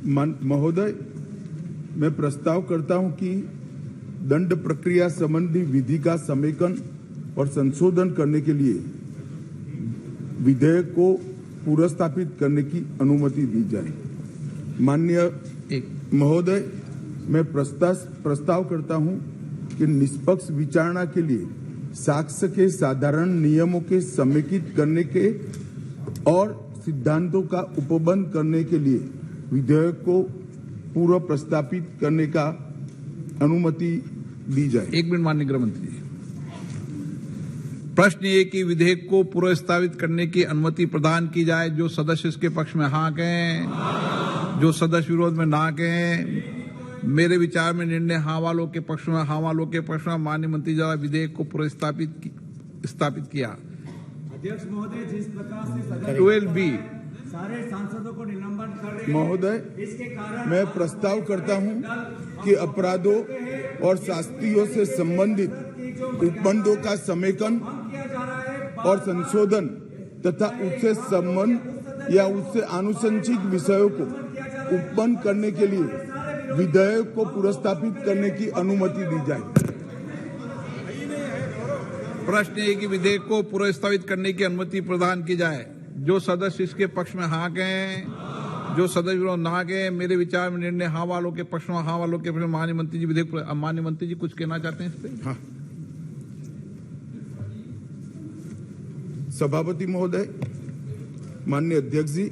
महोदय, मैं प्रस्ताव करता हूं कि दंड प्रक्रिया संबंधी विधि का समेकन और संशोधन करने के लिए विधेयक को पुनर्स्थापित करने की अनुमति दी जाए। माननीय महोदय, मैं प्रस्ताव करता हूं कि निष्पक्ष विचारणा के लिए साक्ष्य के साधारण नियमों के समेकित करने के और सिद्धांतों का उपबंध करने के लिए विधेयक को पूर्व प्रस्तापित करने का अनुमति दी जाए। एक मिनट माननीय गृह मंत्री जी। प्रश्न ये कि विधेयक को पूर्व प्रस्तावित करने की अनुमति प्रदान की जाए। जो सदस्य इसके पक्ष में हाँ कहें, जो सदस्य विरोध में ना कहें। मेरे विचार में निर्णय हाँ वालों के पक्ष में, हाँ वालों के पक्ष में। माननीय मंत्री द्वारा विधेयक को पूर्व स्थापित किया। अध्यक्ष महोदय, जिस प्रकार से 12B सारे सांसदों को निलंबन कर रहे हैं, महोदय, इसके कारण मैं प्रस्ताव करता हूं कि अपराधों और शास्तियों से संबंधित उपबंधों का समेकन और संशोधन तथा उससे संबंध या उससे आनुषंगिक विषयों को उपबंध करने के लिए विधेयक को पुनर्स्थापित करने की अनुमति दी जाए। प्रश्न है कि विधेयक को पूर्व स्थापित करने की अनुमति प्रदान की जाए। जो सदस्य इसके पक्ष में हाँ कहें, जो सदस्य विरोध ना कहें। मेरे विचार में निर्णय हाँ वालों के पक्ष में, हाँ वालों के पक्ष में। माननीय मंत्री जी विधेयक। माननीय मंत्री जी कुछ कहना चाहते हैं इस पे? हाँ। सभापति महोदय, माननीय अध्यक्ष जी,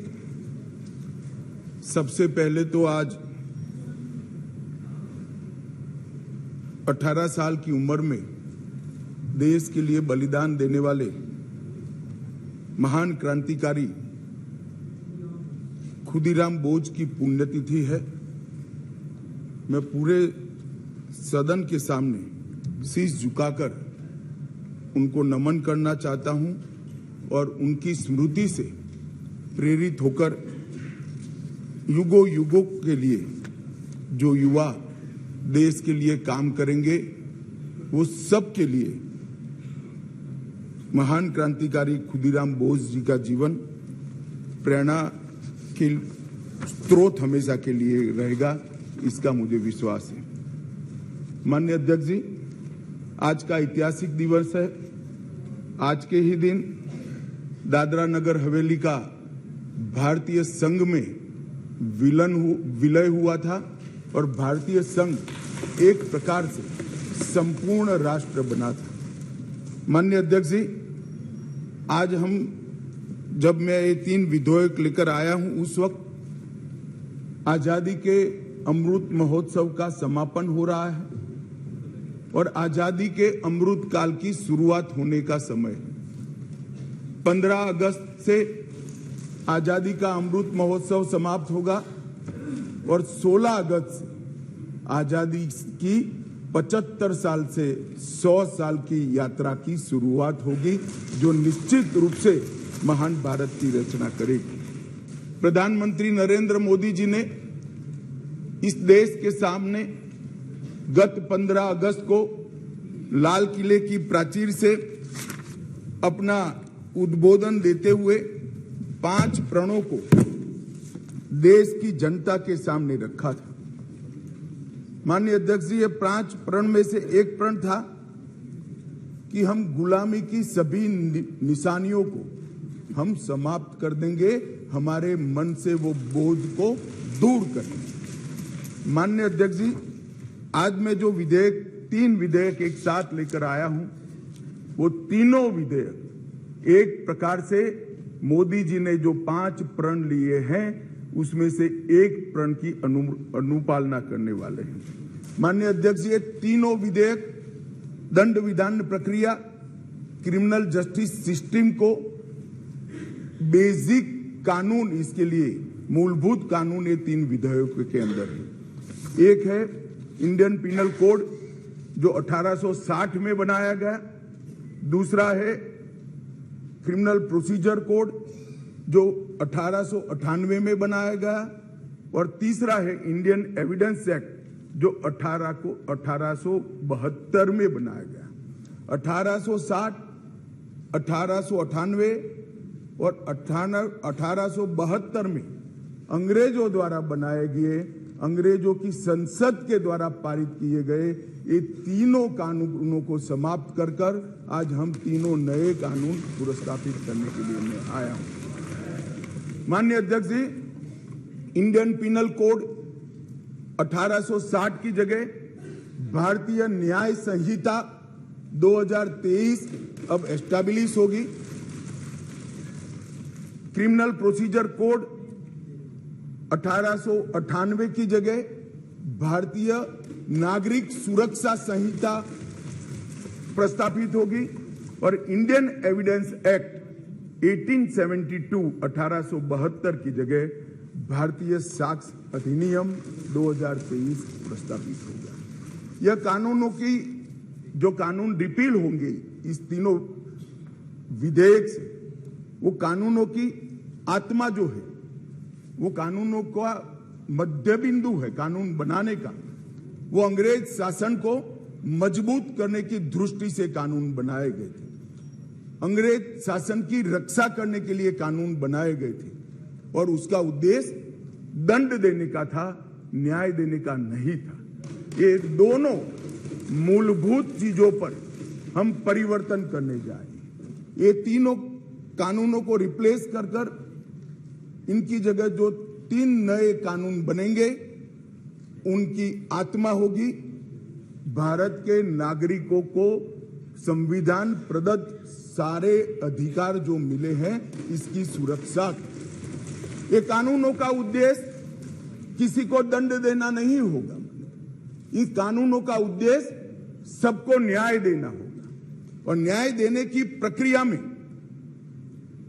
सबसे पहले तो आज 18 साल की उम्र में देश के लिए बलिदान देने वाले महान क्रांतिकारी खुदीराम बोस की पुण्यतिथि है। मैं पूरे सदन के सामने शीश झुकाकर उनको नमन करना चाहता हूं और उनकी स्मृति से प्रेरित होकर युगों युगों के लिए जो युवा देश के लिए काम करेंगे, वो सब के लिए महान क्रांतिकारी खुदीराम बोस जी का जीवन प्रेरणा के स्रोत हमेशा के लिए रहेगा, इसका मुझे विश्वास है। माननीय अध्यक्ष जी, आज का ऐतिहासिक दिवस है। आज के ही दिन दादरा नगर हवेली का भारतीय संघ में विलय हुआ था और भारतीय संघ एक प्रकार से संपूर्ण राष्ट्र बना था। माननीय अध्यक्ष जी, आज जब मैं ये 3 विधेयक लेकर आया हूं, उस वक्त आजादी के अमृत महोत्सव का समापन हो रहा है और आजादी के अमृत काल की शुरुआत होने का समय है। 15 अगस्त से आजादी का अमृत महोत्सव समाप्त होगा और 16 अगस्त से आजादी की 75 साल से 100 साल की यात्रा की शुरुआत होगी, जो निश्चित रूप से महान भारत की रचना करेगी। प्रधानमंत्री नरेंद्र मोदी जी ने इस देश के सामने गत 15 अगस्त को लाल किले की प्राचीर से अपना उद्बोधन देते हुए 5 प्रणों को देश की जनता के सामने रखा था। माननीय अध्यक्ष जी, ये 5 प्रण में से एक प्रण था कि हम गुलामी की सभी निशानियों को हम समाप्त कर देंगे, हमारे मन से वो बोझ को दूर करेंगे। माननीय अध्यक्ष जी, आज मैं जो 3 विधेयक एक साथ लेकर आया हूं, वो तीनों विधेयक एक प्रकार से मोदी जी ने जो 5 प्रण लिए हैं, उसमें से एक प्रण की अनुपालना करने वाले हैं। माननीय अध्यक्ष जी, ये तीनों विधेयक दंड विधान प्रक्रिया, क्रिमिनल जस्टिस सिस्टम को बेसिक कानून, इसके लिए मूलभूत कानून ये 3 विधेयकों के अंदर है। एक है इंडियन पिनल कोड जो 1860 में बनाया गया, दूसरा है क्रिमिनल प्रोसीजर कोड जो 1898 में बनाया गया और तीसरा है इंडियन एविडेंस एक्ट जो 1872 में बनाया गया। 1860, 1898 और 1872 में अंग्रेजों द्वारा बनाए गए, अंग्रेजों की संसद के द्वारा पारित किए गए ये तीनों कानूनों को समाप्त कर आज हम तीनों नए कानून पुरस्कृत करने के लिए मैं आया हूं। माननीय अध्यक्ष जी, इंडियन पिनल कोड 1860 की जगह भारतीय न्याय संहिता 2023 अब एस्टैब्लिश होगी। क्रिमिनल प्रोसीजर कोड 1898 की जगह भारतीय नागरिक सुरक्षा संहिता प्रस्तावित होगी और इंडियन एविडेंस एक्ट 1872 की जगह भारतीय साक्ष्य अधिनियम 2023 प्रस्तावित होगा। यह कानूनों की जो कानून रिपील होंगे इस तीनों विधेयक से, वो कानूनों की आत्मा जो है, वो कानूनों का मध्य बिंदु है कानून बनाने का, वो अंग्रेज शासन को मजबूत करने की दृष्टि से कानून बनाए गए थे। अंग्रेज शासन की रक्षा करने के लिए कानून बनाए गए थे और उसका उद्देश्य दंड देने का था, न्याय देने का नहीं था। ये दोनों मूलभूत चीजों पर हम परिवर्तन करने जाएंगे। ये तीनों कानूनों को रिप्लेस कर इनकी जगह जो 3 नए कानून बनेंगे उनकी आत्मा होगी भारत के नागरिकों को संविधान प्रदत्त सारे अधिकार जो मिले हैं इसकी सुरक्षा। ये कानूनों का उद्देश्य किसी को दंड देना नहीं होगा। इन कानूनों का उद्देश्य सबको न्याय देना होगा और न्याय देने की प्रक्रिया में,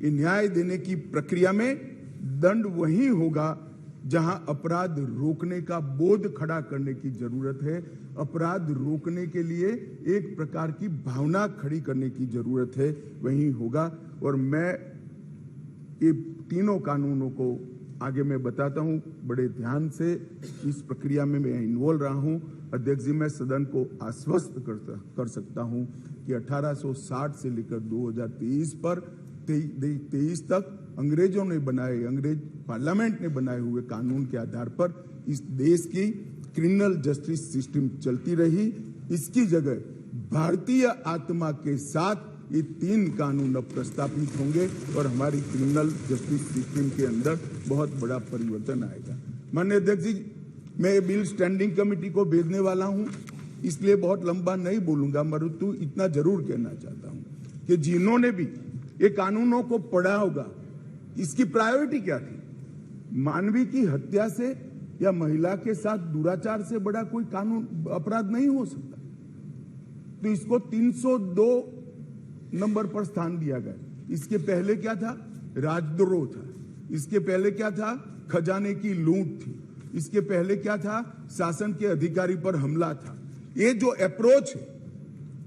ये न्याय देने की प्रक्रिया में दंड वही होगा जहां अपराध रोकने का बोध खड़ा करने की जरूरत है। अपराध रोकने के लिए एक प्रकार की भावना खड़ी करने की जरूरत है, वही होगा। और मैं ये तीनों कानूनों को आगे मैं बताता हूं, बड़े ध्यान से इस प्रक्रिया में मैं इन्वॉल्व रहा हूं। अध्यक्ष जी, मैं सदन को आश्वस्त कर सकता हूं कि 1860 से लेकर 2023 पर 23 तक अंग्रेजों ने बनाए, अंग्रेज पार्लियामेंट ने बनाए हुए कानून के आधार पर इस देश की क्रिमिनल जस्टिस सिस्टम चलती रही। इसकी जगह भारतीय आत्मा के साथ ये 3 कानून अब प्रस्तावित होंगे और हमारी क्रिमिनल जस्टिस सिस्टम के अंदर बहुत बड़ा परिवर्तन आएगा। माननीय अध्यक्ष जी, मैं ये बिल स्टैंडिंग कमेटी को भेजने वाला हूं, इसलिए बहुत लंबा नहीं बोलूंगा, मरुतु इतना जरूर कहना चाहता हूं कि जिन्होंने भी ये कानूनों को पढ़ा होगा, इसकी प्रायोरिटी क्या थी? मानवीय की हत्या से या महिला के साथ दुराचार से बड़ा कोई कानून अपराध नहीं हो सकता, तो इसको 302 नंबर पर स्थान दिया गया। इसके पहले क्या था? राजद्रोह था। इसके पहले क्या था? खजाने की लूट थी। इसके पहले क्या था? शासन के अधिकारी पर हमला था। ये जो अप्रोच है,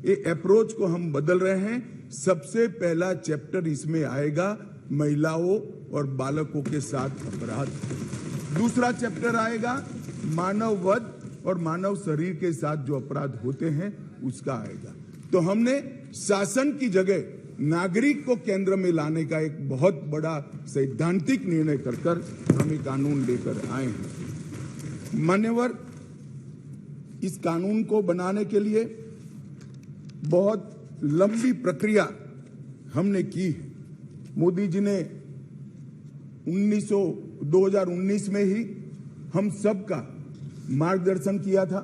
ये अप्रोच को हम बदल रहे हैं। सबसे पहला चैप्टर इसमें आएगा महिलाओं और बालकों के साथ अपराध। दूसरा चैप्टर आएगा मानव वध और मानव शरीर के साथ जो अपराध होते हैं उसका आएगा। तो हमने शासन की जगह नागरिक को केंद्र में लाने का एक बहुत बड़ा सैद्धांतिक निर्णय कर हम ये कानून लेकर आए हैं। मान्यवर, इस कानून को बनाने के लिए बहुत लंबी प्रक्रिया हमने की है। मोदी जी ने 2019 में ही हम सबका मार्गदर्शन किया था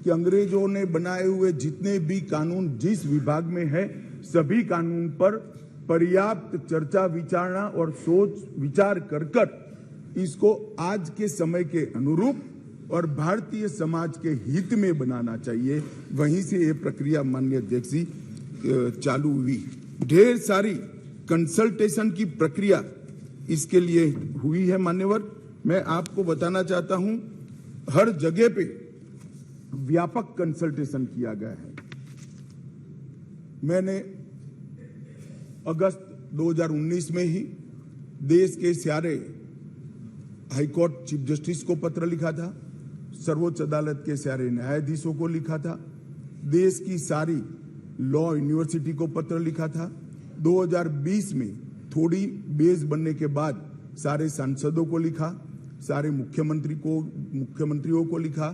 कि अंग्रेजों ने बनाए हुए जितने भी कानून जिस विभाग में है, सभी कानून पर पर्याप्त चर्चा विचारणा और सोच विचार कर इसको आज के समय के अनुरूप और भारतीय समाज के हित में बनाना चाहिए। वहीं से ये प्रक्रिया माननीय अध्यक्ष जी चालू हुई। ढेर सारी कंसल्टेशन की प्रक्रिया इसके लिए हुई है। मान्यवर, मैं आपको बताना चाहता हूं, हर जगह पे व्यापक कंसल्टेशन किया गया है। मैंने अगस्त 2019 में ही देश के सारे हाईकोर्ट चीफ जस्टिस को पत्र लिखा था, सर्वोच्च अदालत के सारे न्यायाधीशों को लिखा था, देश की सारी लॉ यूनिवर्सिटी को पत्र लिखा था। 2020 में थोड़ी बेस बनने के बाद सारे सांसदों को लिखा, सारे मुख्यमंत्रियों को लिखा,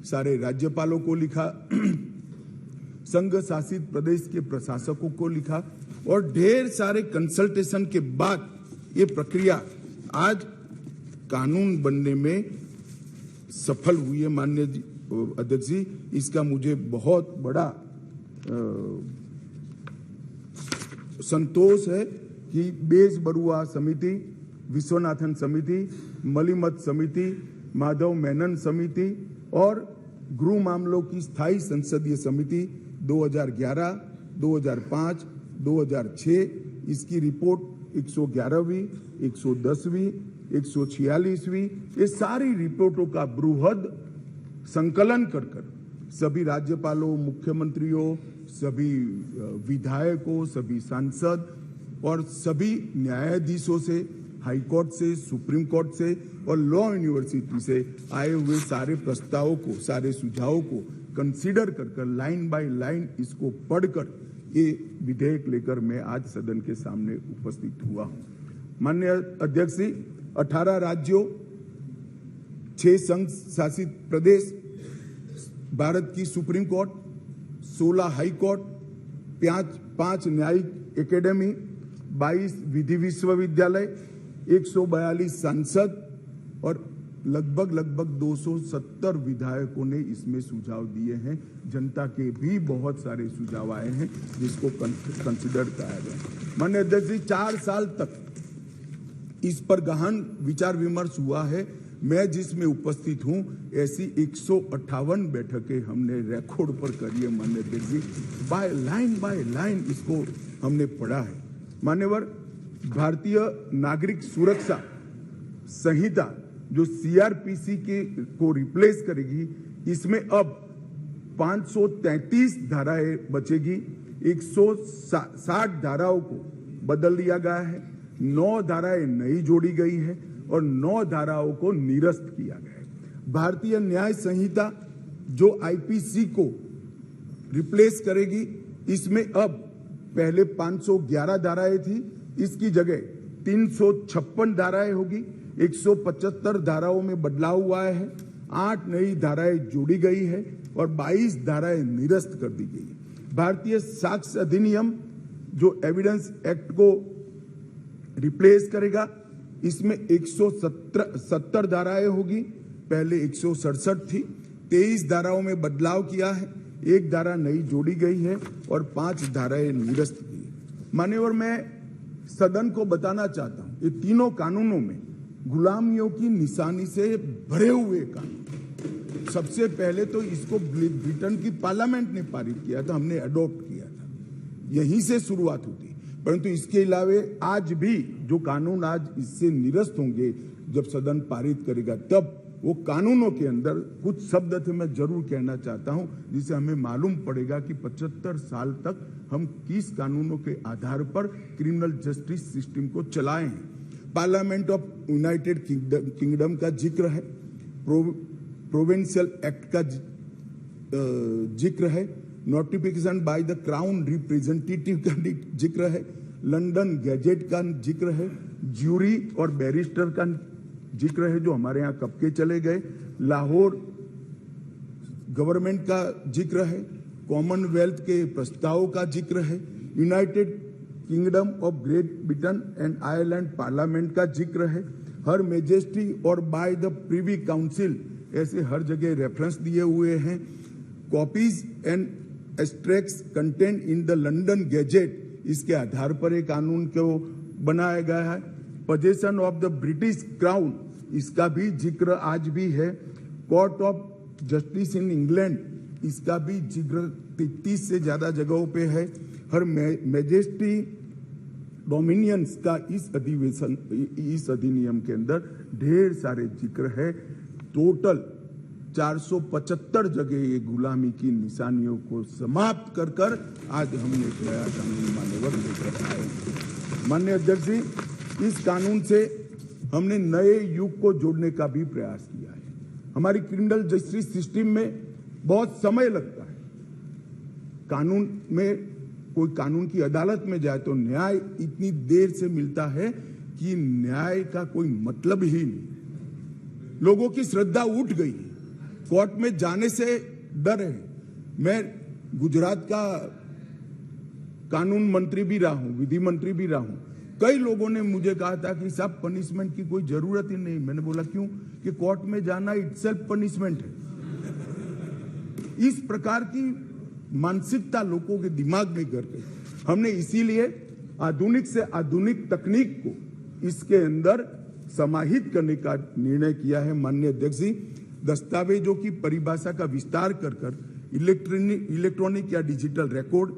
सारे राज्यपालों को लिखा, संघ शासित प्रदेश के प्रशासकों को लिखा और ढेर सारे कंसल्टेशन के बाद ये प्रक्रिया आज कानून बनने में सफल हुई है। माननीय अध्यक्ष जी, इसका मुझे बहुत बड़ा संतोष है कि बेस बरुआ समिति, विश्वनाथन समिति, मलिमत समिति, माधव मेनन समिति और गृह मामलों की स्थायी संसदीय समिति 2011, 2005, 2006 इसकी रिपोर्ट 111वीं, 110वीं, 146वीं ये सारी रिपोर्टों का बृहद संकलन कर सभी राज्यपालों, मुख्यमंत्रियों, सभी विधायकों, सभी सांसद और सभी न्यायाधीशों से, हाई कोर्ट से, सुप्रीम कोर्ट से और लॉ यूनिवर्सिटी से आए हुए सारे प्रस्तावों को, सारे सुझावों को कंसीडर कर लाइन बाय लाइन इसको पढ़कर ये विधेयक लेकर मैं आज सदन के सामने उपस्थित हुआ हूं। माननीय अध्यक्ष जी, 18 राज्यों, 6 संघ शासित प्रदेश, भारत की सुप्रीम कोर्ट, 16 हाई कोर्ट, 5 न्यायिक एकेडमी, 22 विधि विश्वविद्यालय, 142 सांसद और लगभग 270 विधायकों ने इसमें सुझाव दिए हैं। जनता के भी बहुत सारे सुझाव आए हैं जिसको कंसिडर किया गया। माननीय अध्यक्ष जी, 4 साल तक इस पर गहन विचार विमर्श हुआ है। मैं जिसमें उपस्थित हूं ऐसी 158 बैठकें हमने रिकॉर्ड पर करी है। माननीय अध्यक्ष जी, बाय लाइन इसको हमने पढ़ा है। मान्यवर, भारतीय नागरिक सुरक्षा संहिता जो सीआरपीसी को रिप्लेस करेगी, इसमें अब 533 धाराएं बचेगी, 160 धाराओं को बदल दिया गया है, 9 धाराएं नई जोड़ी गई है और 9 धाराओं को निरस्त किया गया है। भारतीय न्याय संहिता जो आईपीसी को रिप्लेस करेगी, इसमें अब पहले 511 धाराएं थी, इसकी जगह 356 धाराएं होगी, 175 धाराओं में बदलाव हुआ है, 8 नई धाराएं जोड़ी गई है और 22 धाराएं निरस्त कर दी गई है। भारतीय साक्ष्य अधिनियम जो एविडेंस एक्ट को रिप्लेस करेगा, इसमें 170 धाराएं होगी, पहले 167 थी, 23 धाराओं में बदलाव किया है, 1 धारा नई जोड़ी गई है और 5 धाराएं निरस्त की है। मान्यवर, मैं सदन को बताना चाहता हूं, ये तीनों कानूनों में गुलामियों की निशानी से भरे हुए कानून। सबसे पहले तो इसको ब्रिटेन की पार्लियामेंट ने पारित किया था, हमने अडॉप्ट किया था, यहीं से शुरुआत होती। परंतु इसके अलावा आज भी जो कानून आज इससे निरस्त होंगे, जब सदन पारित करेगा तब वो कानूनों के अंदर कुछ शब्द थे मैं जरूर कहना चाहता हूं, जिससे हमें मालूम पड़ेगा कि 75 साल तक हम किस कानूनों के आधार पर क्रिमिनल जस्टिस सिस्टम को चलाए हैं। पार्लियामेंट ऑफ यूनाइटेड किंगडम का जिक्र है, प्रोविंशियल एक्ट का जिक्र है, notification by the crown representative का जिक्र है, लंदन गैजेट का जिक्र है, ज्यूरी और बैरिस्टर का जिक्र है जो हमारे यहाँ कब के चले गए, लाहौर गवर्नमेंट का जिक्र है, कॉमनवेल्थ के प्रस्तावों का जिक्र है, United kingdom of great Britain and Ireland parliament का जिक्र है, हर मेजेस्टी और बाय द प्रिवी काउंसिल, ऐसे हर जगह रेफरेंस दिए हुए हैं। Copies and extracts content in the London gadget, इसके आधार पर एक कानून को बनाया गया है। Possession of the British crown, इसका भी जिक्र आज भी है। Court of justice in England, इसका भी जिक्र 33 से ज्यादा जगहों पे है। हर मैजेस्टी डोमिनियंस का इस अधिनियम के अंदर ढेर सारे जिक्र है। टोटल 475 जगह ये गुलामी की निशानियों को समाप्त कर आज हमने नया कानून मान्यवर लेकर आए। माननीय अध्यक्ष जी, इस कानून से हमने नए युग को जोड़ने का भी प्रयास किया है। हमारी क्रिमिनल जस्टिस सिस्टम में बहुत समय लगता है। कानून में कोई कानून की अदालत में जाए तो न्याय इतनी देर से मिलता है कि न्याय का कोई मतलब ही नहीं। लोगों की श्रद्धा उठ गई है, कोर्ट में जाने से डर है। मैं गुजरात का कानून मंत्री भी रहा हूं, विधि मंत्री भी रहा हूं। कई लोगों ने मुझे कहा था कि साहब पनिशमेंट की कोई जरूरत ही नहीं। मैंने बोला क्यों? कि कोर्ट में जाना इटसेल्फ पनिशमेंट है। इस प्रकार की मानसिकता लोगों के दिमाग में करके हमने इसीलिए आधुनिक से आधुनिक तकनीक को इसके अंदर समाहित करने का निर्णय किया है। माननीय अध्यक्ष जी, दस्तावेजों की परिभाषा का विस्तार कर इलेक्ट्रॉनिक या digital record,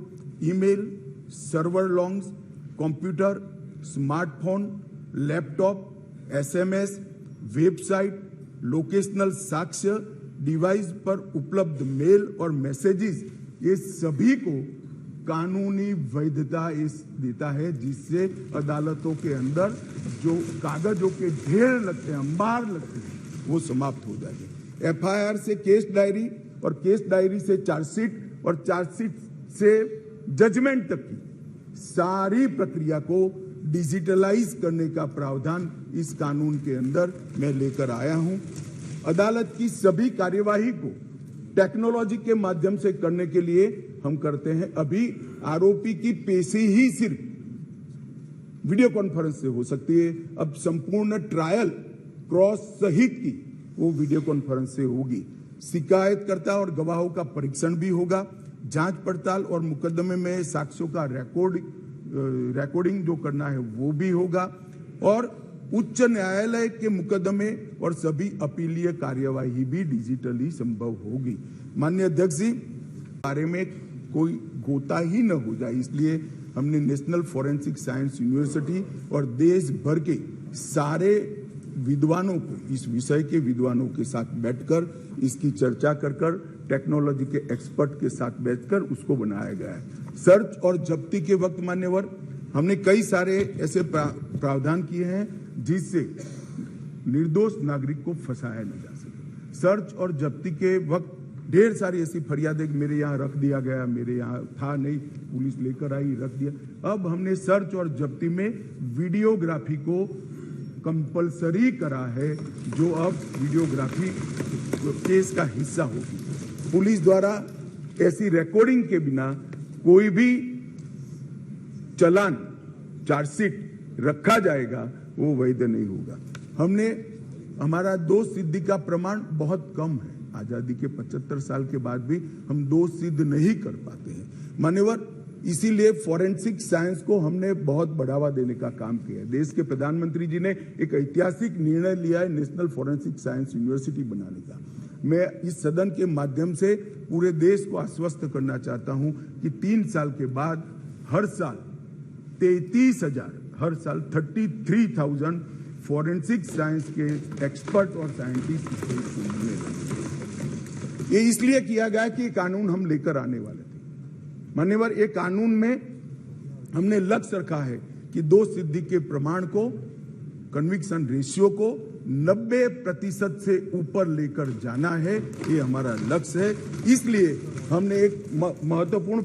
email, server longs, computer, smartphone, laptop, SMS, website, locational साक्ष्य, डिवाइस पर उपलब्ध मेल और मैसेजेस, ये सभी को कानूनी वैधता देता है, जिससे अदालतों के अंदर जो कागजों के ढेर लगते हैं, अंबार लगते हैं, वो समाप्त हो जाएंगे। एफआईआर से केस डायरी और केस डायरी से चार्जशीट और चार्जशीट से जजमेंट तक की सारी प्रक्रिया को डिजिटलाइज करने का प्रावधान इस कानून के अंदर मैं लेकर आया हूं। अदालत की सभी कार्यवाही को टेक्नोलॉजी के माध्यम से करने के लिए हम करते हैं। अभी आरोपी की पेशी ही सिर्फ वीडियो कॉन्फ्रेंस से हो सकती है, अब संपूर्ण ट्रायल क्रॉस सहित की वो वीडियो कॉन्फ्रेंस से होगी। शिकायतकर्ता और गवाहों का परीक्षण भी होगा। जांच पड़ताल और मुकदमे में साक्ष्यों का रिकॉर्डिंग जो करना है वो भी होगा, और उच्च न्यायालय के मुकदमे और सभी अपीलीय कार्यवाही भी डिजिटली संभव होगी। माननीय अध्यक्ष जी, बारे में कोई गोता ही न हो जाए, इसलिए हमने नेशनल फॉरेंसिक साइंस यूनिवर्सिटी और देश भर के सारे विद्वानों को, इस विषय के विद्वानों के साथ बैठकर इसकी चर्चा कर टेक्नोलॉजी के एक्सपर्ट के साथ बैठकर उसको बनाया गया है। सर्च और जब्ती के वक्त मान्यवर हमने कई सारे ऐसे प्रावधान किए हैं जिससे निर्दोष नागरिक को फंसाया नहीं जा सके। सर्च और जब्ती के वक्त ढेर सारी ऐसी फरियादें मेरे यहाँ रख दिया गया, मेरे यहाँ था नहीं, पुलिस लेकर आई, रख दिया। अब हमने सर्च और जब्ती में वीडियोग्राफी को कंपलसरी करा है, जो अब वीडियोग्राफी केस का हिस्सा होगी। पुलिस द्वारा ऐसी रिकॉर्डिंग के बिना कोई भी चालान, चार्जशीट रखा जाएगा वो वैध नहीं होगा। हमारा दोष सिद्धि का प्रमाण बहुत कम है। आजादी के 75 साल के बाद भी हम दोष सिद्ध नहीं कर पाते हैं मान्यवर। इसीलिए फॉरेंसिक साइंस को हमने बहुत बढ़ावा देने का काम किया है। देश के प्रधानमंत्री जी ने एक ऐतिहासिक निर्णय लिया है नेशनल फॉरेंसिक साइंस यूनिवर्सिटी बनाने का। मैं इस सदन के माध्यम से पूरे देश को आश्वस्त करना चाहता हूं कि 3 साल के बाद हर साल 33,000 फॉरेंसिक साइंस के एक्सपर्ट और साइंटिस्ट मिलने लगे। ये इसलिए किया गया कि कानून हम लेकर आने वाले थे मान्यवर। एक कानून में हमने लक्ष्य रखा है कि दोष सिद्धि के प्रमाण को, कन्विक्शन रेशियो को 90% से ऊपर लेकर जाना है, ये हमारा लक्ष्य है। इसलिए हमने एक महत्वपूर्ण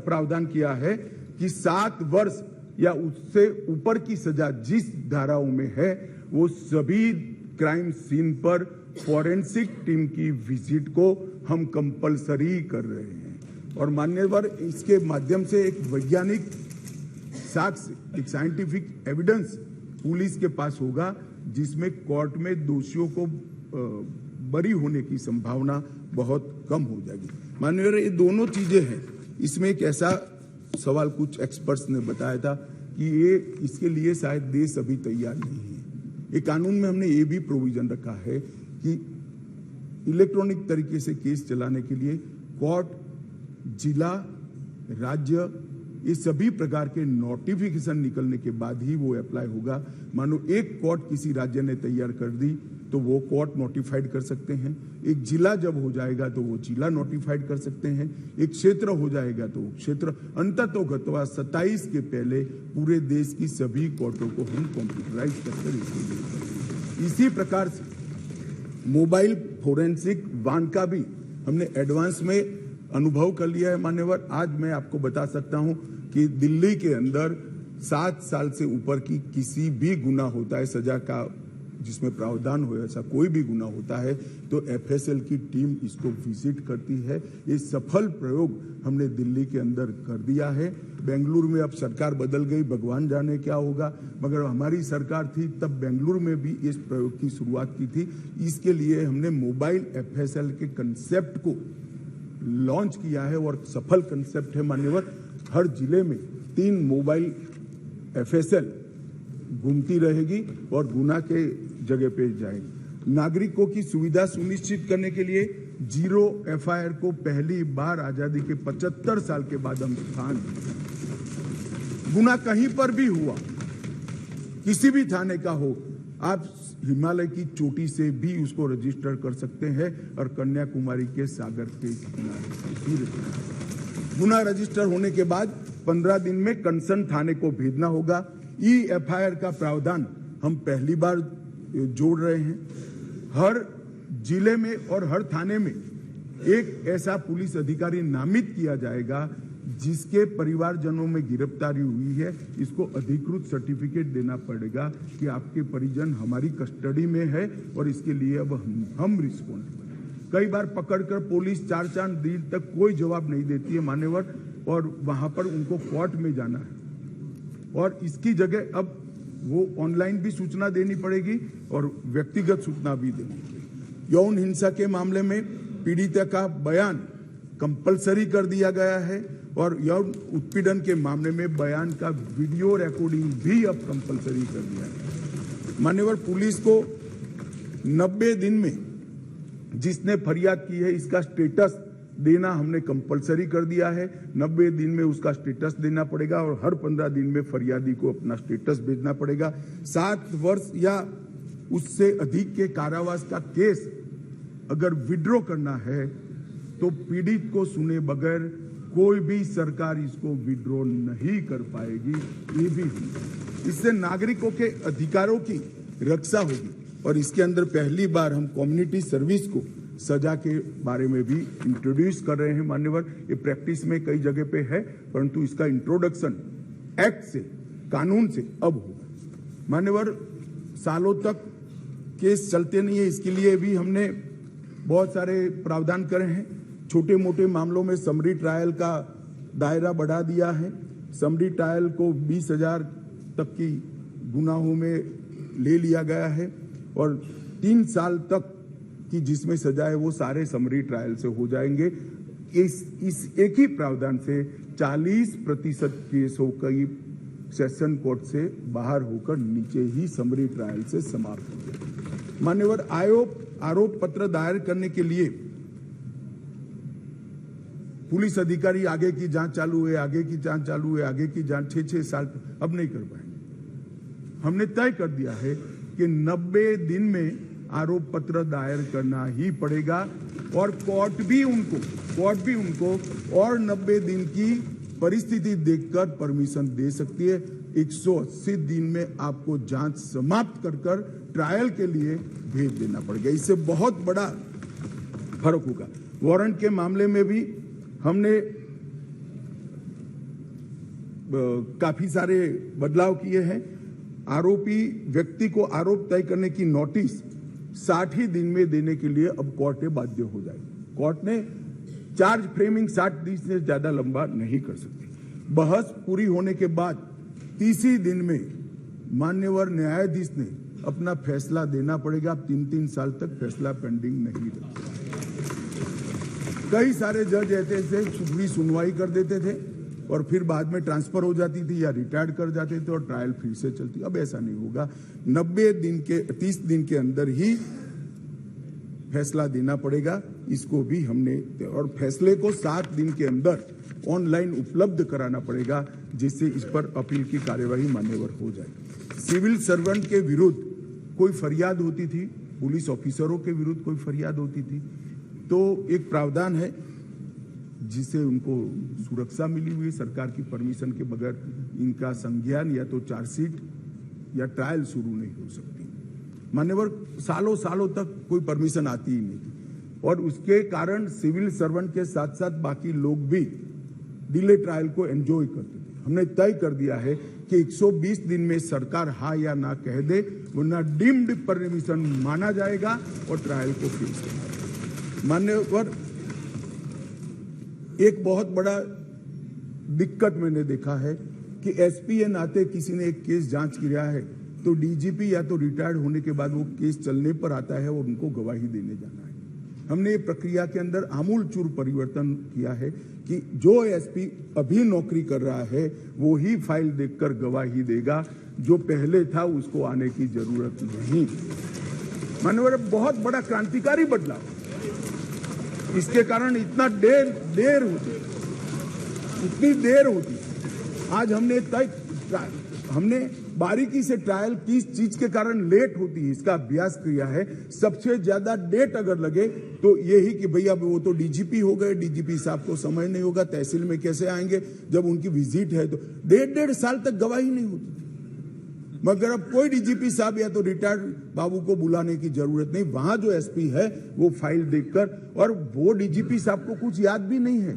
प्रावधान किया है कि 7 वर्ष या उससे ऊपर की सजा जिस धाराओं में है वो सभी क्राइम सीन पर फॉरेंसिक टीम की विजिट को हम कंपलसरी कर रहे हैं। और मान्यवर, इसके माध्यम से एक वैज्ञानिक साक्ष्य, एक साइंटिफिक एविडेंस पुलिस के पास होगा, जिसमें कोर्ट में दोषियों को बरी होने की संभावना बहुत कम हो जाएगी। माननीय, ये दोनों चीजें हैं। इसमें एक ऐसा सवाल कुछ एक्सपर्ट्स ने बताया था कि ये इसके लिए शायद देश अभी तैयार नहीं है। ये कानून में हमने ये भी प्रोविजन रखा है कि इलेक्ट्रॉनिक तरीके से केस चलाने के लिए कोर्ट, जिला, राज्य, ये सभी प्रकार के नोटिफिकेशन निकलने के बाद ही वो अप्लाई होगा। मानो एक कोर्ट किसी राज्य ने तैयार कर दी तो वो कोर्ट नोटिफाइड कर सकते हैं। एक जिला जब हो जाएगा तो वो जिला नोटिफाइड कर सकते हैं। एक क्षेत्र हो जाएगा तो क्षेत्र। अंततोगत्वा 27 के पहले पूरे देश की सभी कोर्टों को हम कंप्यूटराइज करके इसी प्रकार से मोबाइल फोरेंसिक वान का भी हमने एडवांस में अनुभव कर लिया है मान्यवर। आज मैं आपको बता सकता हूं कि दिल्ली के अंदर 7 साल से ऊपर की किसी भी गुनाह होता है, सजा का जिसमें प्रावधान हो ऐसा कोई भी गुना होता है तो एफएसएल की टीम इसको विजिट करती है। ये सफल प्रयोग हमने दिल्ली के अंदर कर दिया है। बेंगलुरु में अब सरकार बदल गई, भगवान जाने क्या होगा, मगर हमारी सरकार थी तब बेंगलुरु में भी इस प्रयोग की शुरुआत की थी। इसके लिए हमने मोबाइल एफएसएल के कंसेप्ट को लॉन्च किया है और सफल कंसेप्ट है मान्यवर। हर जिले में 3 मोबाइल एफएसएल घूमती रहेगी और गुना के जगह पे जाएगी। नागरिकों की सुविधा सुनिश्चित करने के लिए जीरो एफआईआर को पहली बार आजादी के 75 साल के बाद हम स्थान गुना कहीं पर भी हुआ, किसी भी थाने का हो, आप हिमालय की चोटी से भी उसको रजिस्टर कर सकते हैं और कन्याकुमारी के सागर के किनारे गुना रजिस्टर होने के बाद 15 दिन में कंसर्न थाने को भेजना होगा। एफआईआर का प्रावधान हम पहली बार जोड़ रहे हैं। हर जिले में और हर थाने में एक ऐसा पुलिस अधिकारी नामित किया जाएगा जिसके परिवारजनों में गिरफ्तारी हुई है। इसको अधिकृत सर्टिफिकेट देना पड़ेगा कि आपके परिजन हमारी कस्टडी में है और इसके लिए अब हम रिस्पॉन्सिबल। कई बार पकड़कर पुलिस 4 दिन तक कोई जवाब नहीं देती है मान्यवर, और वहां पर उनको कोर्ट में जाना है और इसकी जगह अब वो ऑनलाइन भी सूचना देनी पड़ेगी और व्यक्तिगत सूचना भी देनी पड़ेगी। यौन हिंसा के मामले में पीड़िता का बयान कंपलसरी कर दिया गया है और यौन उत्पीड़न के मामले में बयान का वीडियो रिकॉर्डिंग भी अब कंपलसरी कर दिया है। मान्यवर, पुलिस को 90 दिन में जिसने फरियाद की है इसका स्टेटस देना हमने कंपलसरी कर दिया है। 90 दिन में उसका स्टेटस देना पड़ेगा और हर 15 दिन में फरियादी को अपना स्टेटस भेजना पड़ेगा। 7 वर्ष या उससे अधिक के कारावास का केस अगर विड्रॉ करना है तो पीड़ित को सुने बगैर कोई भी सरकार इसको विड्रॉ नहीं कर पाएगी। ये भी इससे नागरिकों के अधिकारों की रक्षा होगी और इसके अंदर पहली बार हम कम्युनिटी सर्विस को सजा के बारे में भी इंट्रोड्यूस कर रहे हैं मान्यवर। ये प्रैक्टिस में कई जगह पे है परंतु इसका इंट्रोडक्शन एक्ट से, कानून से अब होगा मान्यवर। सालों तक केस चलते नहीं है, इसके लिए भी हमने बहुत सारे प्रावधान करे हैं। छोटे मोटे मामलों में समरी ट्रायल का दायरा बढ़ा दिया है। समरी ट्रायल को 20,000 तक की गुनाहों में ले लिया गया है और 3 साल तक की जिसमें सजा है वो सारे समरी ट्रायल से हो जाएंगे। इस एक ही प्रावधान से 40% केसों कई सेशन कोर्ट से बाहर होकर नीचे ही समरी ट्रायल से समाप्त हो गए। मान्यवर, आरोप पत्र दायर करने के लिए पुलिस अधिकारी आगे की जांच चालू है, आगे की जांच चालू है, आगे की जांच 6-6 साल अब नहीं कर पाएंगे। हमने तय कर दिया है कि 90 दिन में आरोप पत्र दायर करना ही पड़ेगा और कोर्ट भी उनको और 90 दिन की परिस्थिति देखकर परमिशन दे सकती है। 180 दिन में आपको जांच समाप्त कर ट्रायल के लिए भेज देना पड़ेगा। इससे बहुत बड़ा फर्क होगा। वारंट के मामले में भी हमने काफी सारे बदलाव किए हैं। आरोपी व्यक्ति को आरोप तय करने की नोटिस 60 ही दिन में देने के लिए अब कोर्ट बाध्य हो जाएगी। कोर्ट ने चार्ज फ्रेमिंग 60 दिन से ज्यादा लंबा नहीं कर सकती। बहस पूरी होने के बाद 30 दिन में मान्यवर न्यायाधीश ने अपना फैसला देना पड़ेगा। 3-3 साल तक फैसला पेंडिंग नहीं रखा। कई सारे जज ऐसे थे सुनवाई कर देते थे और फिर बाद में ट्रांसफर हो जाती थी या रिटायर्ड कर जाते थे और ट्रायल फिर से चलती। अब ऐसा नहीं होगा। 30 दिन के अंदर ही फैसला देना पड़ेगा। इसको भी हमने और फैसले को 7 दिन के अंदर ऑनलाइन उपलब्ध कराना पड़ेगा जिससे इस पर अपील की कार्यवाही मान्यवर हो जाए। सिविल सर्वेंट के विरुद्ध कोई फरियाद होती थी, पुलिस ऑफिसरों के विरुद्ध कोई फरियाद होती थी तो एक प्रावधान है जिससे उनको सुरक्षा मिली हुई सरकार की परमिशन के बगैर इनका संज्ञान या तो चार्जशीट या ट्रायल शुरू नहीं हो सकती। मान्यवर, सालों तक कोई परमिशन आती ही नहीं थी और उसके कारण सिविल सर्वेंट के साथ साथ बाकी लोग भी डिले ट्रायल को एंजॉय करते थे। हमने तय कर दिया है कि 120 दिन में सरकार हाँ या ना कह दे, वरना डीम्ड परमिशन माना जाएगा और ट्रायल को फिक्स करेगा। मान्यवर, एक बहुत बड़ा दिक्कत मैंने देखा है कि एसपी के नाते किसी ने एक केस जांच किया है तो डीजीपी या तो रिटायर्ड होने के बाद वो केस चलने पर आता है और उनको गवाही देने जाना है। हमने ये प्रक्रिया के अंदर आमूल चूर परिवर्तन किया है कि जो एसपी अभी नौकरी कर रहा है वो ही फाइल देखकर गवाही देगा, जो पहले था उसको आने की जरूरत नहीं। माननीय, बहुत बड़ा क्रांतिकारी बदलाव। इसके कारण इतना देर होती, इतनी देर होती। आज हमने बारीकी से ट्रायल किस चीज के कारण लेट होती है इसका अभ्यास किया है। सबसे ज्यादा डेट अगर लगे तो यही कि भैया वो तो डीजीपी हो गए, डीजीपी साहब को समय नहीं होगा, तहसील में कैसे आएंगे, जब उनकी विजिट है तो 1.5 साल तक गवाही नहीं होती। मगर अब कोई डीजीपी साहब या तो रिटायर्ड बाबू को बुलाने की जरूरत नहीं, वहां जो एसपी है वो फाइल देखकर, और वो डीजीपी साहब को कुछ याद भी नहीं है,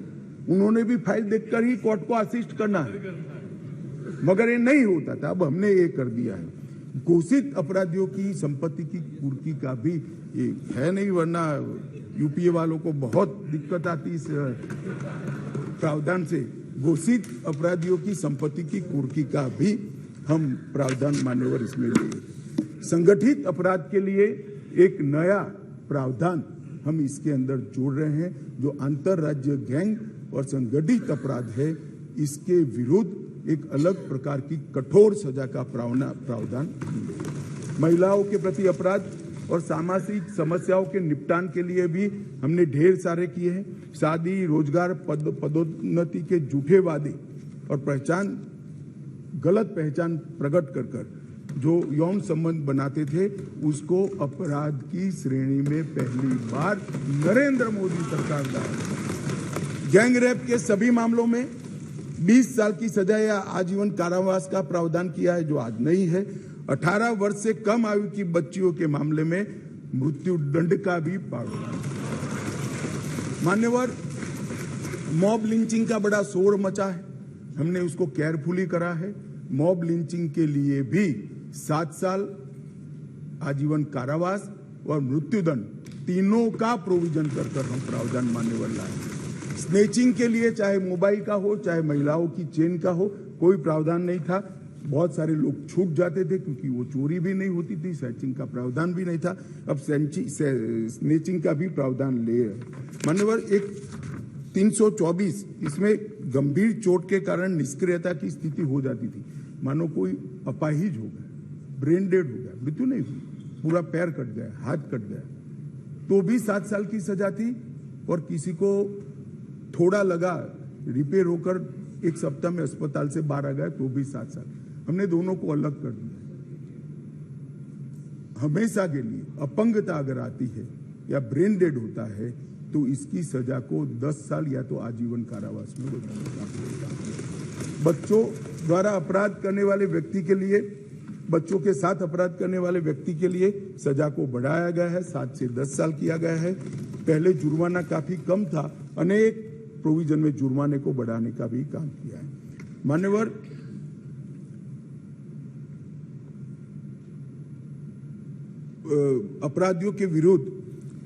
उन्होंने भी फाइल देखकर ही कोर्ट को असिस्ट करना है, मगर ये नहीं होता था। अब हमने ये कर दिया है। घोषित अपराधियों की संपत्ति की कुर्की का भी ये है नहीं, वरना यूपीए वालों को बहुत दिक्कत आती इस प्रावधान से। घोषित अपराधियों की संपत्ति की कुर्की का भी हम प्रावधान मान्यवर इसमें लेंगे। संगठित अपराध के लिए एक नया प्रावधान हम इसके अंदर जोड़ रहे हैं, जो अंतरराज्य गैंग और संगठित अपराध है, इसके विरुद्ध एक अलग प्रकार की कठोर सजा का प्रावधान। महिलाओं के प्रति अपराध और सामाजिक समस्याओं के निपटान के लिए भी हमने ढेर सारे किए हैं। शादी, रोजगार, पदोन्नति के झूठे वादे और गलत पहचान प्रकट कर जो यौन संबंध बनाते थे, उसको अपराध की श्रेणी में पहली बार नरेंद्र मोदी सरकार लाए। गैंग रेप के सभी मामलों में 20 साल की सजा या आजीवन कारावास का प्रावधान किया है, जो आज नहीं है। 18 वर्ष से कम आयु की बच्चियों के मामले में मृत्यु दंड का भी प्रावधान। मान्यवर, मॉब लिंचिंग का बड़ा शोर मचा है, हमने उसको केयरफुली करा है। मॉब लिंचिंग के लिए भी 7 साल आजीवन कारावास और मृत्युदंड तीनों का प्रोविजन कर हम प्रावधान मान्यवर लाए। स्नेचिंग के लिए चाहे मोबाइल का हो चाहे महिलाओं की चेन का हो, कोई प्रावधान नहीं था। बहुत सारे लोग छूट जाते थे क्योंकि वो चोरी भी नहीं होती थी, स्नेचिंग का प्रावधान भी नहीं था। अब स्नेचिंग का भी प्रावधान ले मान्यवर। एक 324, इसमें गंभीर चोट के कारण निष्क्रियता की स्थिति हो जाती थी, मानो कोई अपाहिज हो गया, ब्रेन डेड हो गया, मृत्यु नहीं हुई, पूरा पैर कट गया, हाथ कट गया, तो भी 7 साल की सजा थी। और किसी को थोड़ा लगा, रिपेयर होकर 1 सप्ताह में अस्पताल से बाहर आ गया, तो भी 7 साल। हमने दोनों को अलग कर दिया। हमेशा के लिए अपंगता अगर आती है या ब्रेन डेड होता है तो इसकी सजा को 10 साल या तो आजीवन कारावास में बदलना। बच्चों द्वारा अपराध करने वाले व्यक्ति के लिए, बच्चों के साथ अपराध करने वाले व्यक्ति के लिए सजा को बढ़ाया गया है, 7 से 10 साल किया गया है। पहले जुर्माना काफी कम था, अनेक प्रोविजन में जुर्माने को बढ़ाने का भी काम किया है। मान्यवर, अपराधियों के विरुद्ध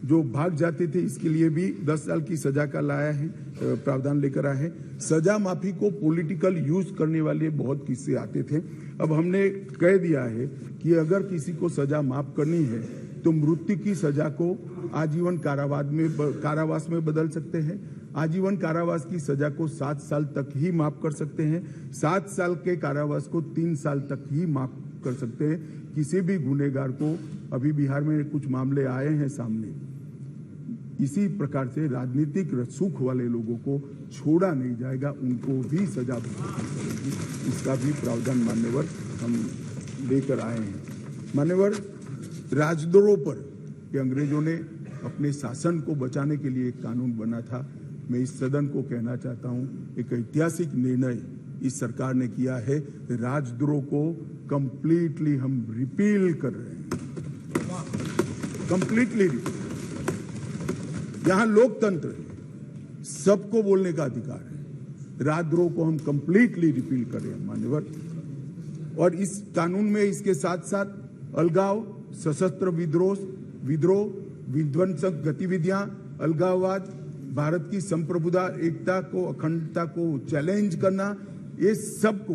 जो भाग जाते थे, इसके लिए भी 10 साल की सजा का लाया है, प्रावधान लेकर आए हैं। सजा माफी को पॉलिटिकल यूज करने वाले बहुत किस्से आते थे। अब हमने कह दिया है कि अगर किसी को सजा माफ करनी है तो मृत्यु की सजा को आजीवन कारावास में बदल सकते हैं। आजीवन कारावास की सजा को 7 साल तक ही माफ कर सकते हैं। 7 साल के कारावास को 3 साल तक ही माफ कर सकते हैं। किसी भी गुनहगार को, अभी बिहार में कुछ मामले आए हैं सामने, इसी प्रकार से राजनीतिक रसूख वाले लोगों को छोड़ा नहीं जाएगा, उनको भी सजा मिलेगी। इसका भी प्रावधान मान्यवर हम लेकर आए हैं। मान्यवर, राजद्रोह पर ये अंग्रेजों ने अपने शासन को बचाने के लिए एक कानून बना था। मैं इस सदन को कहना चाहता हूं, एक ऐतिहासिक निर्णय इस सरकार ने किया है। राजद्रोह को कंप्लीटली हम रिपील कर रहे हैं, कंप्लीटली। यहां लोकतंत्र है, सबको बोलने का अधिकार है, राजद्रोह को हम कंप्लीटली रिपील करें मान्यवर। और इस कानून में इसके साथ साथ अलगाव, सशस्त्र विद्रोह, विध्वंसक गतिविधियां, अलगाववाद, भारत की संप्रभुता, एकता को, अखंडता को चैलेंज करना, ये सब को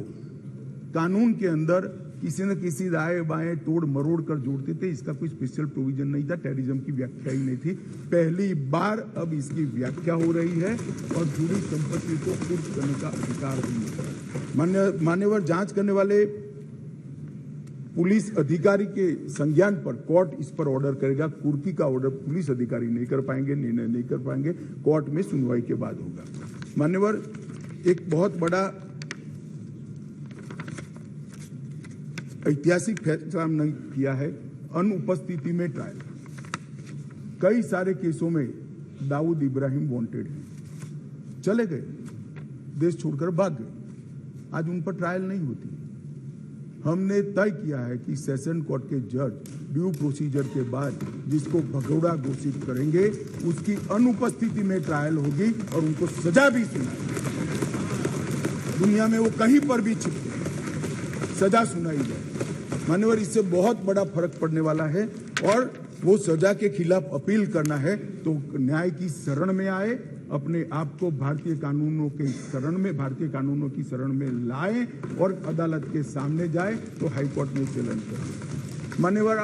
कानून के अंदर किसी न किसी दाएं बाएं तोड़ मरोड़ कर जोड़ते थे। इसका कोई स्पेशल प्रोविजन नहीं था, टेररिज्म की व्याख्या ही नहीं थी। पहली बार अब इसकी व्याख्या हो रही है और जुड़ी संपत्ति को कुर्क करने का अधिकार भी है। मान्यवर, जांच करने वाले पुलिस अधिकारी के संज्ञान पर कोर्ट इस पर ऑर्डर करेगा। कुर्की का ऑर्डर पुलिस अधिकारी नहीं कर पाएंगे, निर्णय नहीं कर पाएंगे, कोर्ट में सुनवाई के बाद होगा। मान्यवर, एक बहुत बड़ा ऐतिहासिक फैसला हमने किया है, अनुपस्थिति में ट्रायल। कई सारे केसों में दाऊद इब्राहिम वांटेड हैं, चले गए, देश छोड़कर भाग गए, आज उन पर ट्रायल नहीं होती। हमने तय किया है कि सेशन कोर्ट के जज ड्यू प्रोसीजर के बाद जिसको भगोड़ा घोषित करेंगे उसकी अनुपस्थिति में ट्रायल होगी और उनको सजा भी सुनाई। दुनिया में वो कहीं पर भी छिपके सजा सुनाई जाए। मान्यवर, इससे बहुत बड़ा फर्क पड़ने वाला है और वो सजा के खिलाफ अपील करना है तो न्याय की शरण में आए, अपने आप को भारतीय कानूनों के शरण में, भारतीय कानूनों की शरण में लाएं और अदालत के सामने जाए तो हाईकोर्ट में चैलेंज करें। मान्यवर,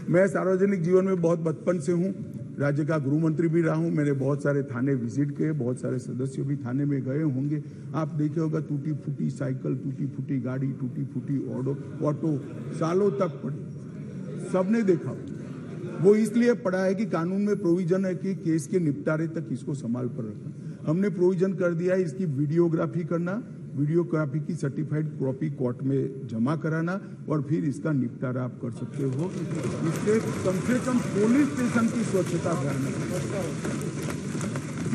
मैं सार्वजनिक जीवन में बहुत बचपन से हूं, राज्य का गृह मंत्री भी रहा हूं। मैंने बहुत सारे थाने विजिट किए, बहुत सारे सदस्य भी थाने में गए होंगे। आप देखे होगा टूटी फूटी साइकिल, टूटी फूटी गाड़ी, टूटी फूटी ऑटो सालों तक पड़ी, सबने देखा। वो इसलिए पड़ा है कि कानून में प्रोविजन है कि केस के निपटारे तक इसको संभाल पर रखना। हमने प्रोविजन कर दिया है इसकी वीडियोग्राफी करना, वीडियोग्राफी की सर्टिफाइड कॉपी कोर्ट में जमा कराना और फिर इसका निपटारा आप कर सकते हो। इससे कम से कम पुलिस स्टेशन की स्वच्छता ध्यान रखना।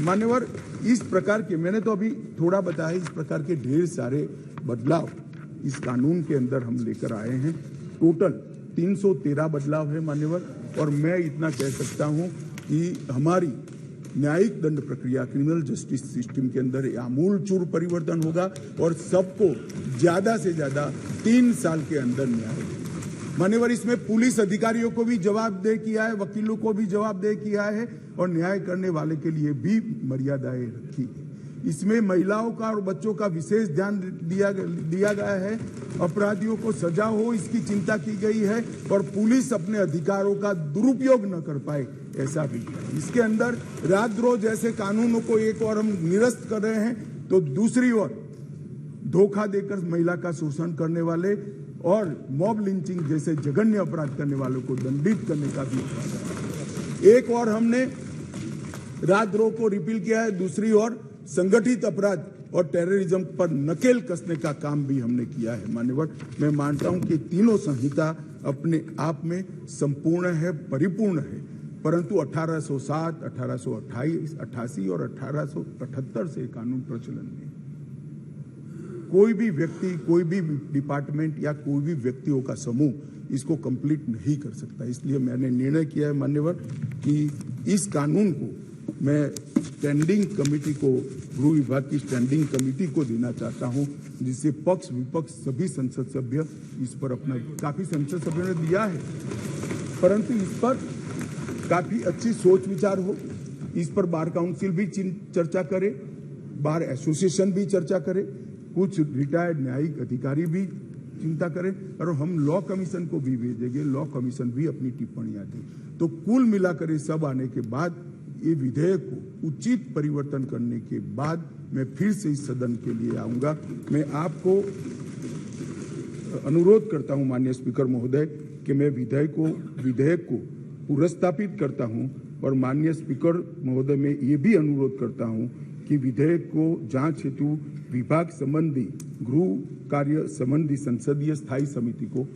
मान्यवर, इस प्रकार के, मैंने तो अभी थोड़ा बताया, इस प्रकार के ढेर सारे बदलाव इस कानून के अंदर हम लेकर आए हैं। टोटल 313 बदलाव है मान्यवर, और मैं इतना कह सकता हूं कि हमारी न्यायिक दंड प्रक्रिया, क्रिमिनल जस्टिस सिस्टम के अंदर आमूलचूल परिवर्तन होगा और सबको ज्यादा से ज्यादा 3 साल के अंदर न्याय होगा। मान्यवर, इसमें पुलिस अधिकारियों को भी जवाबदेह किया है, वकीलों को भी जवाबदेह किया है और न्याय करने वाले के लिए भी मर्यादाएं रखी। इसमें महिलाओं का और बच्चों का विशेष ध्यान दिया गया है। अपराधियों को सजा हो इसकी चिंता की गई है और पुलिस अपने अधिकारों का दुरुपयोग न कर पाए, ऐसा भी। इसके अंदर राजद्रोह जैसे कानूनों को एक और हम निरस्त कर रहे हैं तो दूसरी ओर धोखा देकर महिला का शोषण करने वाले और मॉब लिंचिंग जैसे जघन्य अपराध करने वालों को दंडित करने का भी एक और हमने राजद्रोह को रिपील किया है, दूसरी ओर संगठित अपराध और टेररिज्म पर नकेल कसने का काम भी हमने किया है। मान्यवर, मैं मानता हूं कि तीनों संहिता अपने आप में संपूर्ण है, परिपूर्ण है, परंतु 1807, 1828, 88 और 1878 से कानून प्रचलन में कोई भी व्यक्ति, कोई भी डिपार्टमेंट या कोई भी व्यक्तियों का समूह इसको कंप्लीट नहीं कर सकता। इसलिए मैंने निर्णय किया है मान्यवर कि इस कानून को मैं स्टैंडिंग कमेटी को, गृह विभाग की स्टैंडिंग कमेटी को देना चाहता हूं, जिससे पक्ष विपक्ष सभी संसद सभ्य इस पर अपना, काफी संसद सभ्यों ने दिया है, परंतु इस पर काफी अच्छी सोच विचार हो। इस पर बार काउंसिल भी चर्चा करे, बार एसोसिएशन भी चर्चा करे, कुछ रिटायर्ड न्यायिक अधिकारी भी चिंता करें और हम लॉ कमीशन को भी भेजेंगे, लॉ कमीशन भी अपनी टिप्पणियां दे। तो कुल मिलाकर ये सब आने के बाद ये विधेयक को उचित परिवर्तन करने के बाद मैं फिर से इस सदन के लिए आऊंगा। मैं आपको अनुरोध करता हूं माननीय स्पीकर महोदय कि मैं विधेयक को पुरस्तापित करता हूं और माननीय स्पीकर महोदय में ये भी अनुरोध करता हूं कि विधेयक को जांच हेतु विभाग संबंधी, गृह कार्य संबंधी संसदीय स्थायी समिति को